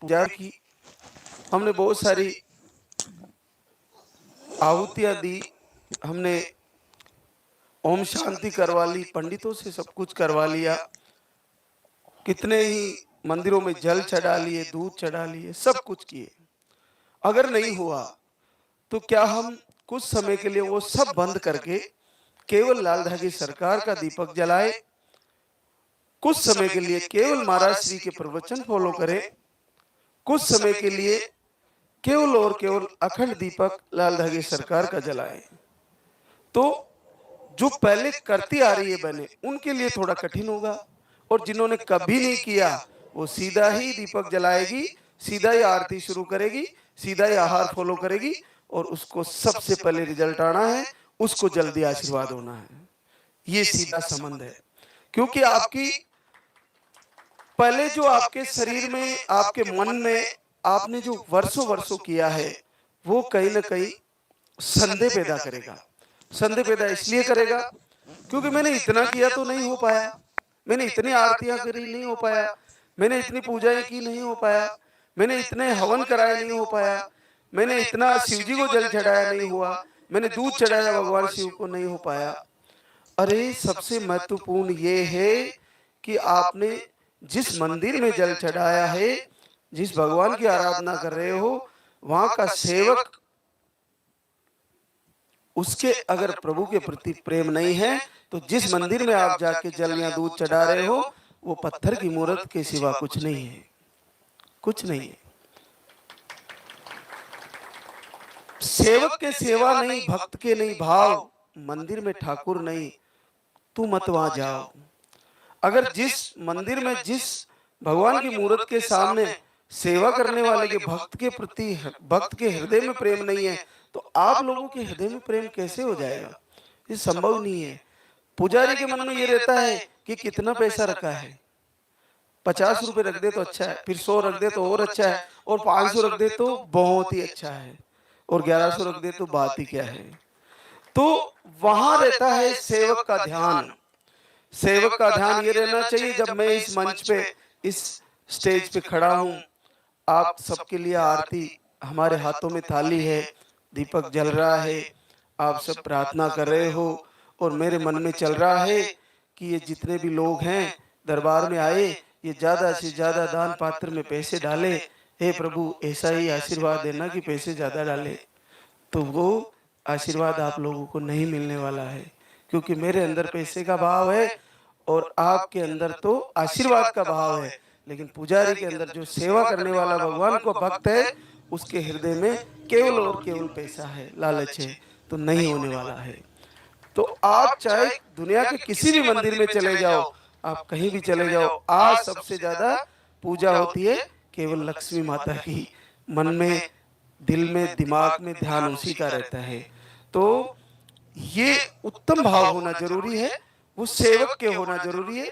पूजा की, हमने बहुत सारी आहुतियाँ दी, हमने ओम शांति करवा ली, पंडितों से सब कुछ करवा लिया, कितने ही मंदिरों में जल चढ़ा लिए, दूध चढ़ा लिए, सब कुछ किए। अगर नहीं हुआ तो क्या हम कुछ समय के लिए वो सब बंद करके केवल लाल धागी सरकार का दीपक जलाए, कुछ समय के लिए केवल महाराज श्री के प्रवचन फॉलो करें, कुछ समय के लिए केवल और केवल अखंड दीपक लाल धागी सरकार का जलाएं। तो जो पहले करती आ रही है बहनें, उनके लिए थोड़ा कठिन होगा, और जिन्होंने कभी नहीं किया वो सीधा ही दीपक जलाएगी, सीधा ही आरती शुरू करेगी, सीधा ही आहार फॉलो करेगी, और उसको सबसे पहले रिजल्ट आना है, उसको जल्दी आशीर्वाद होना है। ये सीधा संबंध है। क्योंकि आपकी पहले जो आपके शरीर में, आपके मन में आपने जो वर्षों वर्षों किया है, वो कहीं ना कहीं संदेह पैदा करेगा। संदेह पैदा इसलिए करेगा क्योंकि मैंने इतना किया तो नहीं हो पाया, मैंने इतनी आरतियां करी नहीं हो पाया, मैंने इतनी पूजाएं की नहीं हो पाया, मैंने इतने हवन कराए नहीं हो पाया, मैंने इतना शिव जी को जल चढ़ाया नहीं हुआ, मैंने दूध चढ़ाया भगवान शिव को नहीं हो पाया। अरे सबसे महत्वपूर्ण ये है कि आपने जिस मंदिर में जल चढ़ाया है, जिस भगवान की आराधना कर रहे हो, वहां का सेवक, उसके अगर प्रभु के प्रति प्रेम नहीं है तो जिस मंदिर में आप जाके जल या दूध चढ़ा रहे हो वो पत्थर की मूर्त के सिवा कुछ नहीं है, कुछ नहीं है। सेवक के सेवा नहीं, भक्त के नहीं भाव, मंदिर में ठाकुर नहीं, तू मत वहां जाओ। अगर जिस मंदिर में, जिस भगवान की मूर्त के सामने सेवा करने वाले के भक्त के प्रति, भक्त के हृदय में प्रेम नहीं है, तो आप लोगों के हृदय में प्रेम कैसे हो जाएगा? ये संभव नहीं है। पुजारी के मन में ये रहता है कि कितना पैसा रखा है, 50 रुपए रख दे तो अच्छा है, फिर 100 रख दे तो और अच्छा है, और 500 रख दे तो बहुत ही अच्छा है, और 1100 रख दे तो बात ही क्या है। तो वहां रहता है सेवक का ध्यान। सेवक का ध्यान ये रहना चाहिए, जब मैं इस मंच पे, इस स्टेज पे खड़ा हूं, आप सबके लिए आरती, हमारे हाथों में थाली है, दीपक जल रहा है, आप सब प्रार्थना कर रहे हो, और मेरे मन में चल रहा है कि ये जितने भी लोग हैं दरबार में आए, ये ज्यादा से ज्यादा दान पात्र में पैसे डाले, हे प्रभु ऐसा ही आशीर्वाद देना कि पैसे ज्यादा डाले। तो वो आशीर्वाद आप लोगों को नहीं मिलने वाला है, क्योंकि मेरे अंदर पैसे का भाव है और आपके अंदर तो आशीर्वाद का भाव है। लेकिन पुजारी के अंदर जो सेवा करने वाला भगवान को भक्त है, उसके हृदय में केवल और केवल पैसा है, लालच है, तो नहीं होने वाला है। तो आप चाहे दुनिया के किसी भी मंदिर में चले जाओ, आप कहीं भी चले जाओ, आज सबसे ज्यादा पूजा होती है केवल लक्ष्मी माता की। मन में, दिल में, दिमाग में ध्यान उसी का रहता है। तो ये उत्तम भाव होना जरूरी है, वो सेवक के होना जरूरी है।